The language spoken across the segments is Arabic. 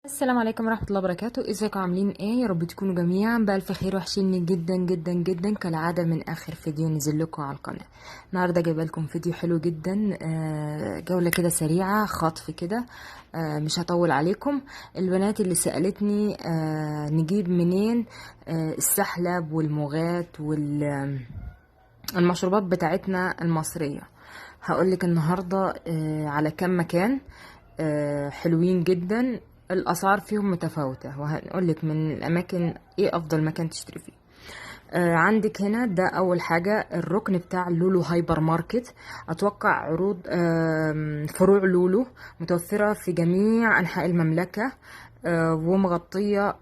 السلام عليكم ورحمة الله وبركاته. ازيكم عاملين ايه؟ يا رب تكونوا جميعا بألف خير. وحشيني جدا جدا جدا كالعادة من اخر فيديو نزل لكم على القناة. النهاردة جايبه لكم فيديو حلو جدا، جولة كده سريعة خطف كده. مش هطول عليكم. البنات اللي سألتني نجيب منين السحلب والمغات والمشروبات بتاعتنا المصرية، هقولك النهاردة على كم مكان حلوين جدا. الاسعار فيهم متفاوته، وهنقولك من الاماكن ايه افضل مكان تشتري فيه. عندك هنا ده اول حاجه الركن بتاع لولو هايبر ماركت. اتوقع عروض فروع لولو متوفره في جميع انحاء المملكه، ومغطيه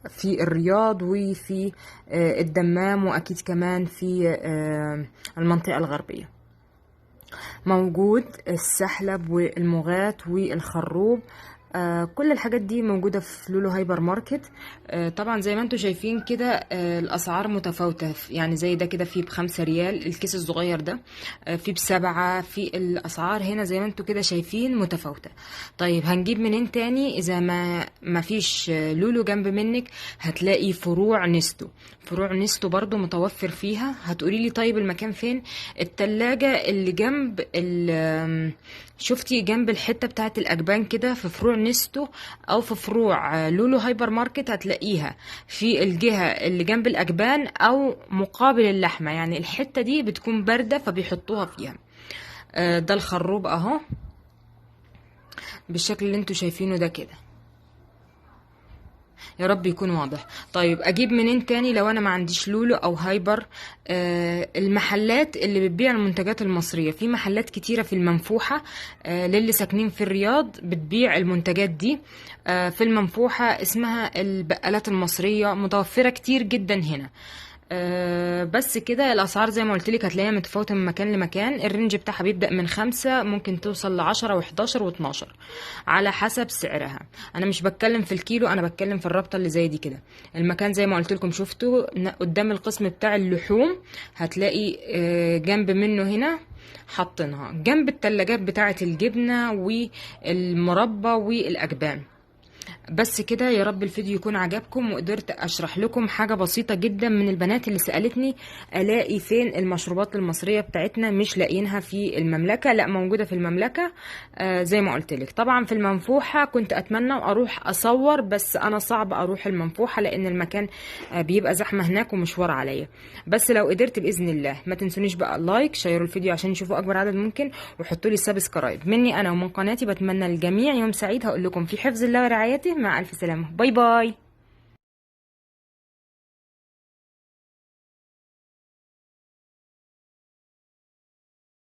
في الرياض وفي الدمام، واكيد كمان في المنطقه الغربيه. موجود السحلب والمغات والخروب، كل الحاجات دي موجودة في لولو هايبر ماركت. طبعا زي ما انتم شايفين كده، الأسعار متفاوتة، يعني زي ده كده فيه ب5 ريال الكيس الصغير ده، فيه ب7. في الأسعار هنا زي ما انتم كده شايفين متفاوتة. طيب هنجيب منين تاني؟ إذا ما فيش لولو جنب منك هتلاقي فروع نستو. فروع نستو برضو متوفر فيها. هتقولي لي طيب المكان فين؟ التلاجة اللي جنب شفتي جنب الحتة بتاعت الأجبان كده في فروع نستو أو في فروع لولو هايبر ماركت، هتلاقيها في الجهة اللي جنب الأجبان أو مقابل اللحمة، يعني الحتة دي بتكون باردة فبيحطوها فيها. ده الخروب أهو بالشكل اللي انتوا شايفينه ده كده، يا رب يكون واضح. طيب اجيب منين تاني لو انا ما عنديش لولو او هايبر؟ المحلات اللي بتبيع المنتجات المصرية، في محلات كتيرة في المنفوحة، للي ساكنين في الرياض بتبيع المنتجات دي. في المنفوحة اسمها البقالات المصرية، متوفرة كتير جدا هنا. بس كده الاسعار زي ما قلت لك هتلاقيها متفاوته من مكان لمكان. الرينج بتاعها بيبدا من 5، ممكن توصل ل10 و11 و12 على حسب سعرها. انا مش بتكلم في الكيلو، انا بتكلم في الرابطه اللي زي دي كده. المكان زي ما قلت لكم شفتوا قدام القسم بتاع اللحوم، هتلاقي جنب منه هنا حاطينها جنب التلاجات بتاعه الجبنه والمربى والاجبان. بس كده، يا رب الفيديو يكون عجبكم وقدرت اشرح لكم حاجة بسيطة جدا. من البنات اللي سألتني الاقي فين المشروبات المصرية بتاعتنا، مش لاقيينها في المملكة. لا، موجودة في المملكة. زي ما قلت لك. طبعا في المنفوحة كنت اتمنى اروح اصور، بس انا صعب اروح المنفوحة لان المكان بيبقى زحمة هناك ومشوار عليا. بس لو قدرت باذن الله، ما تنسونيش بقى لايك، شيروا الفيديو عشان يشوفوا اكبر عدد ممكن، وحطوا لي سبسكرايب مني انا ومن قناتي. بتمنى للجميع يوم سعيد. هقول لكم في حفظ الله ورعايته. مع ألف سلامة، باي باي.